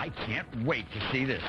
I can't wait to see this.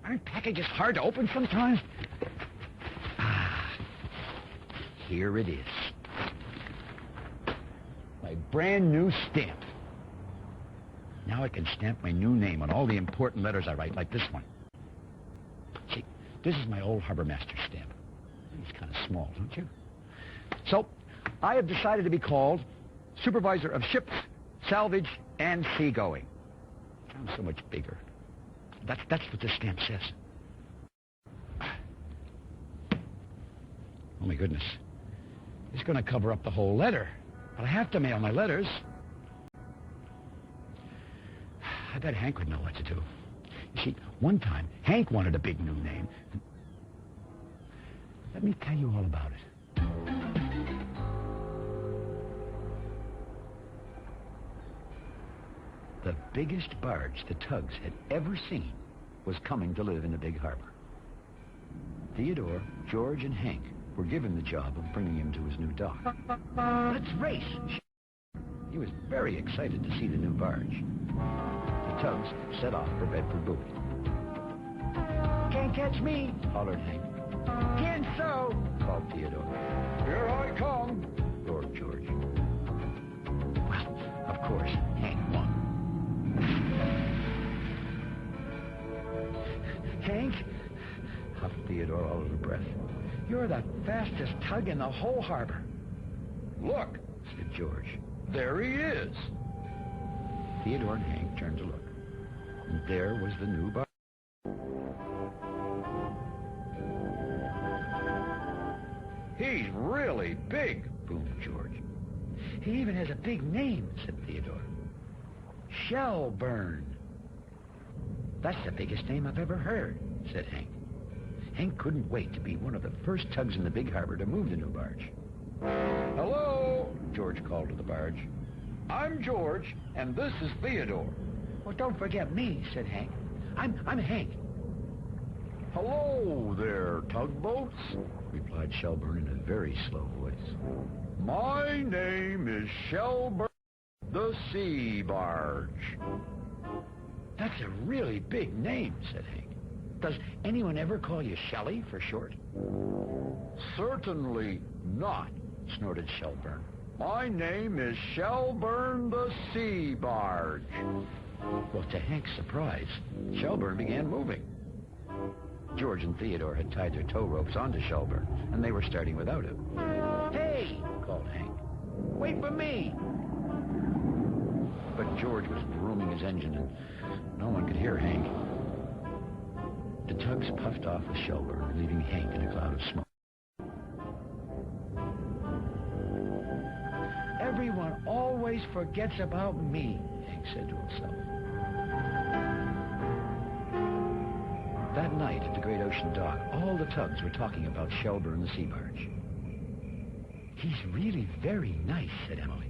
Aren't packages hard to open sometimes? Here it is. My brand new stamp. Now I can stamp my new name on all the important letters I write, like this one. See, this is my old harbor master stamp. It's kind of small, don't you? So, I have decided to be called Supervisor of Ships, Salvage, and Seagoing. Sounds so much bigger. That's what this stamp says. Oh, my goodness. It's going to cover up the whole letter. But I have to mail my letters. I bet Hank would know what to do. You see, one time, Hank wanted a big new name. Let me tell you all about it. The biggest barge the Tugs had ever seen was coming to live in the big harbor. Theodore, George, and Hank were given the job of bringing him to his new dock. Let's race! He was very excited to see the new barge. The Tugs set off for Bedford Buoy. Can't catch me, hollered Hank. Can so, called Theodore. Here I come, roared George. Well, of course, Hank won. Hank, huffed Theodore all out of breath. You're the fastest tug in the whole harbor. Look, said George. There he is. Theodore and Hank turned to look. And there was the new barge. He's really big, boomed George. He even has a big name, said Theodore. Shelburne. That's the biggest name I've ever heard, said Hank. Hank couldn't wait to be one of the first tugs in the big harbor to move the new barge. Hello, George called to the barge. I'm George, and this is Theodore. Well, don't forget me, said Hank. I'm Hank. Hello there, tugboats, replied Shelburne in a very slow voice. My name is Shelburne the Sea Barge. That's a really big name, said Hank. Does anyone ever call you Shelley for short? Certainly not, snorted Shelburne. My name is Shelburne the Sea Barge. Well, to Hank's surprise, Shelburne began moving. George and Theodore had tied their tow ropes onto Shelburne, and they were starting without him. Hey, called Hank. Wait for me. But George was brooming his engine, and no one could hear Hank. The tugs puffed off with Shelburne, leaving Hank in a cloud of smoke. Everyone always forgets about me, Hank said to himself. That night at the great ocean dock, all the tugs were talking about Shelburne the sea barge. He's really very nice, said Emily.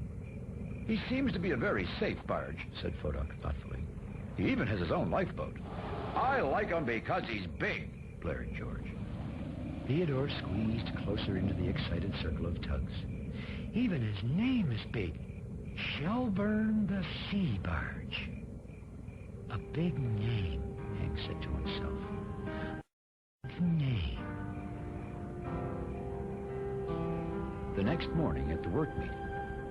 He seems to be a very safe barge, said Fodoc thoughtfully. He even has his own lifeboat. I like him because he's big, blared George. Theodore squeezed closer into the excited circle of tugs. Even his name is big. Shelburne the Sea Barge. A big name, Hank said to himself. Big name. The next morning at the work meeting,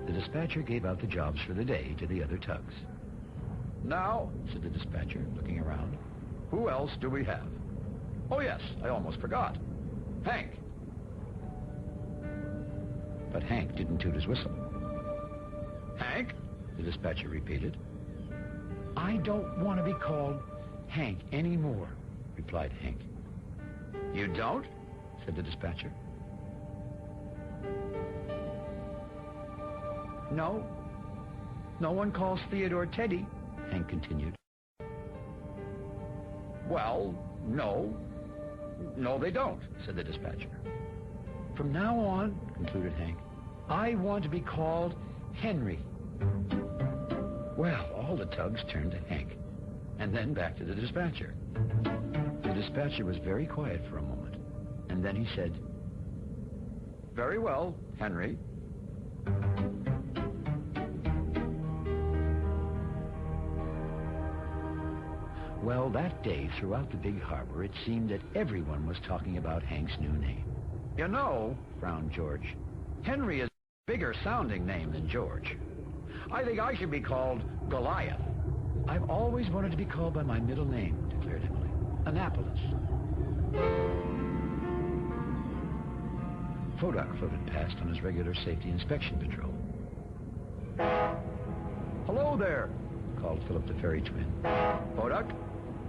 the dispatcher gave out the jobs for the day to the other tugs. Now, said the dispatcher, looking around, who else do we have? Oh, yes, I almost forgot. Hank. But Hank didn't toot his whistle. Hank? The dispatcher repeated. I don't want to be called Hank anymore, replied Hank. You don't? Said the dispatcher. No. No one calls Theodore Teddy, Hank continued. Well, no. No, they don't, said the dispatcher. From now on, concluded Hank, I want to be called Henry. Well, all the tugs turned to Hank, and then back to the dispatcher. The dispatcher was very quiet for a moment, and then he said, Very well, Henry. Well, that day, throughout the big harbor, it seemed that everyone was talking about Hank's new name. You know, frowned George, Henry is a bigger sounding name than George. I think I should be called Goliath. I've always wanted to be called by my middle name, declared Emily. Annapolis. Fodak floated past on his regular safety inspection patrol. Hello there, called Philip the ferry twin. Fodak,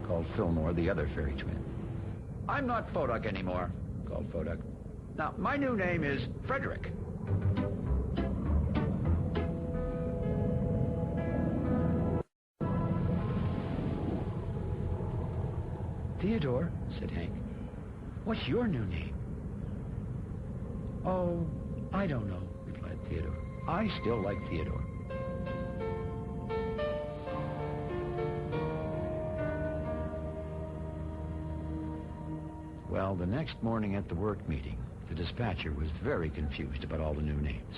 called Fillmore, the other ferry twin. I'm not Fodak anymore, called Fodak. Now, my new name is Frederick. Theodore, said Hank. What's your new name? Oh, I don't know, replied Theodore. I still like Theodore. Well, the next morning at the work meeting, the dispatcher was very confused about all the new names.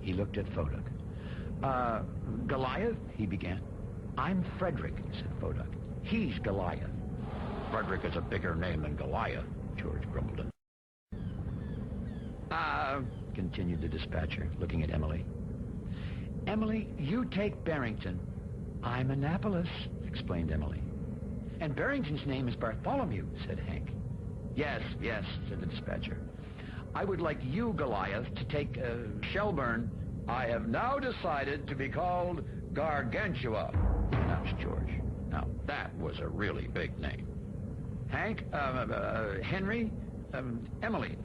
He looked at Fodak. Goliath, he began. I'm Frederick, said Fodak. He's Goliath. Frederick is a bigger name than Goliath, George grumbled. Continued the dispatcher, looking at Emily. Emily, you take Barrington. I'm Annapolis, explained Emily. And Barrington's name is Bartholomew, said Hank. Yes, said the dispatcher. I would like you, Goliath, to take Shelburne. I have now decided to be called Gargantua, announced George. Now, that was a really big name. Hank, Henry, Emily.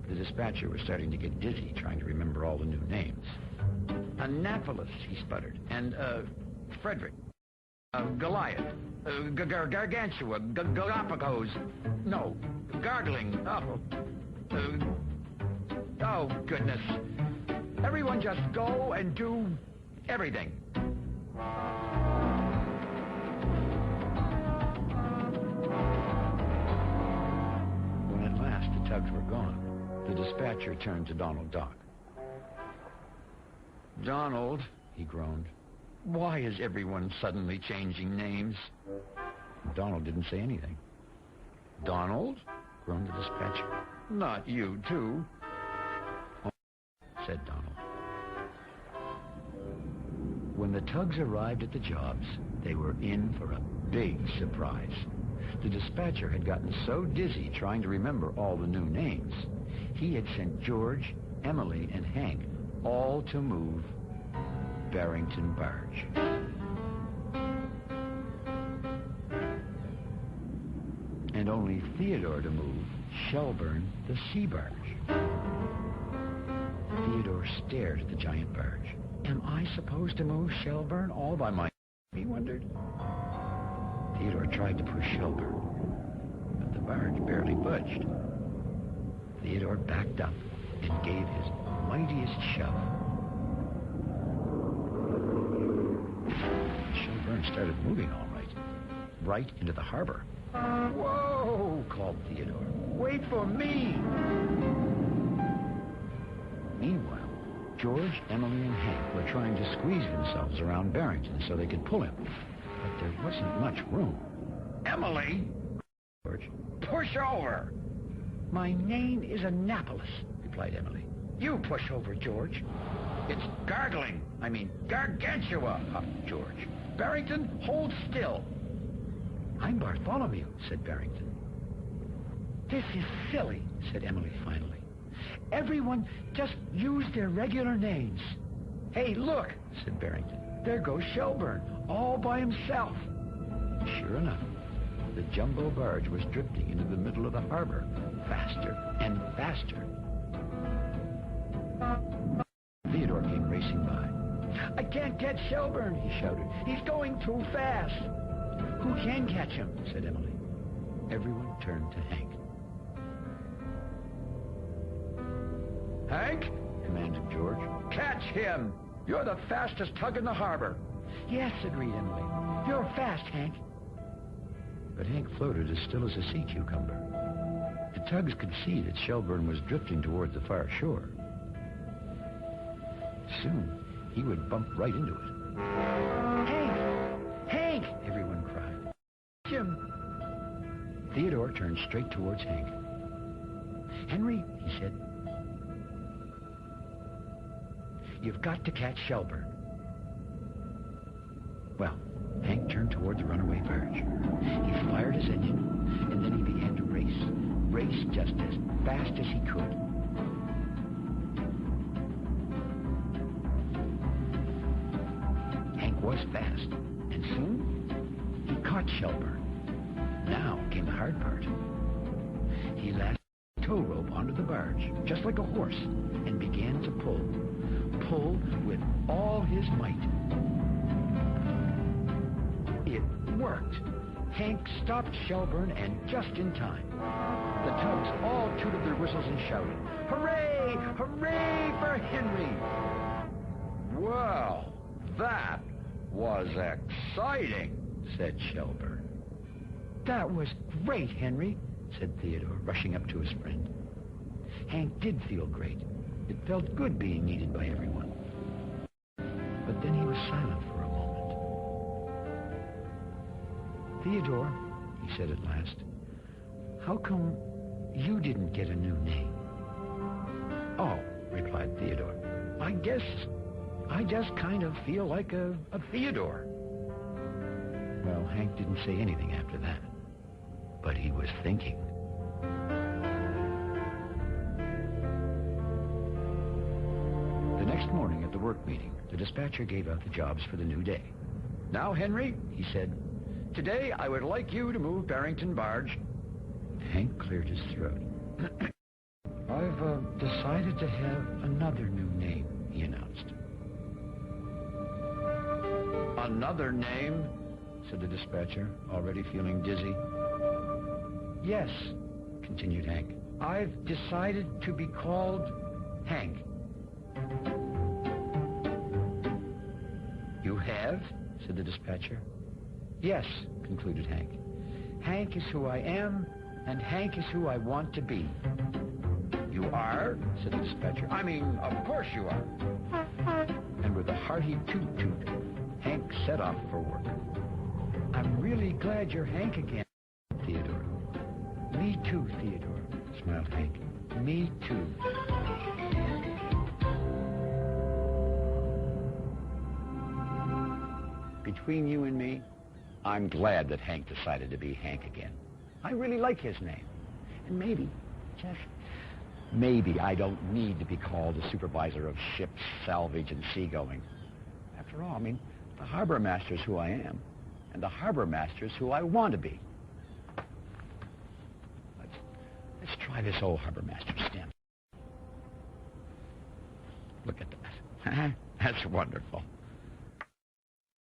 The dispatcher was starting to get dizzy trying to remember all the new names. Annapolis, he sputtered, and Frederick, Goliath, Gargantua, Galapagos, no, Gargling, oh, goodness. Everyone just go and do everything. When at last the tugs were gone, the dispatcher turned to Donald Dock. Donald, he groaned, why is everyone suddenly changing names? Donald didn't say anything. Donald? Groaned the dispatcher. Not you, too. Oh, said Donald. When the tugs arrived at the jobs, they were in for a big surprise. The dispatcher had gotten so dizzy trying to remember all the new names, he had sent George, Emily, and Hank all to move Barrington Barge. And only Theodore to move Shelburne the sea barge. Theodore stared at the giant barge. Am I supposed to move Shelburne all by myself? He wondered. Theodore tried to push Shelburne, but the barge barely budged. Theodore backed up and gave his mightiest shove. Shelburne started moving all right, right into the harbor. Whoa, called Theodore. Wait for me! Meanwhile, George, Emily, and Hank were trying to squeeze themselves around Barrington so they could pull him. But there wasn't much room. Emily! George. Push over! My name is Annapolis, replied Emily. You push over, George. It's Gargantua, huffed George. Barrington, hold still. I'm Bartholomew, said Barrington. This is silly, said Emily finally. Everyone just use their regular names. Hey, look, said Barrington. There goes Shelburne, all by himself. Sure enough, the jumbo barge was drifting into the middle of the harbor, faster and faster. Theodore came racing by. I can't catch Shelburne, he shouted. He's going too fast. Who can catch him? Said Emily. Everyone turned to Hank. Hank, commanded George. Catch him! You're the fastest tug in the harbor. Yes, agreed Emily. You're fast, Hank. But Hank floated as still as a sea cucumber. The tugs could see that Shelburne was drifting toward the far shore. Soon, he would bump right into it. Hank! Hank! Hank! Everyone cried. Jim! Theodore turned straight towards Hank. Henry, he said, you've got to catch Shelburne. Well, Hank turned toward the runaway barge. He fired his engine, and then he began to race just as fast as he could. Hank was fast, and soon he caught Shelburne. Now came the hard part. He lashed the tow rope onto the barge, just like a horse, and began to pull with all his might. It worked. Hank stopped Shelburne, and just in time. The tugs all tooted their whistles and shouted, "Hooray! Hooray for Henry!" "Well, that was exciting," said Shelburne. "That was great, Henry," said Theodore, rushing up to his friend. Hank did feel great. It felt good being needed by everyone. But then he was silent for a moment. "Theodore," he said at last, "how come you didn't get a new name?" "Oh," replied Theodore, I guess I just kind of feel like a Theodore." Well, Hank didn't say anything after that, but he was thinking. The next morning at the work meeting, the dispatcher gave out the jobs for the new day. "Now, Henry," he said, "today I would like you to move Barrington barge." Hank cleared his throat. "I've decided to have another new name," he announced. "Another name?" said the dispatcher, already feeling dizzy. "Yes," continued Hank. "I've decided to be called Hank." "You have?" said the dispatcher. "Yes," concluded Hank. "Hank is who I am, and Hank is who I want to be." "You are?" said the dispatcher. "I mean, of course you are." And with a hearty toot-toot, Hank set off for work. "I'm really glad you're Hank again," Theodore. "Me too, Theodore," smiled Hank. "Me too." Between you and me, I'm glad that Hank decided to be Hank again. I really like his name. And maybe, just maybe, I don't need to be called a supervisor of ships, salvage, and seagoing. After all, I mean, the harbor master's who I am, and the harbor master's who I want to be. Let's try this old harbor master stamp. Look at that. That's wonderful.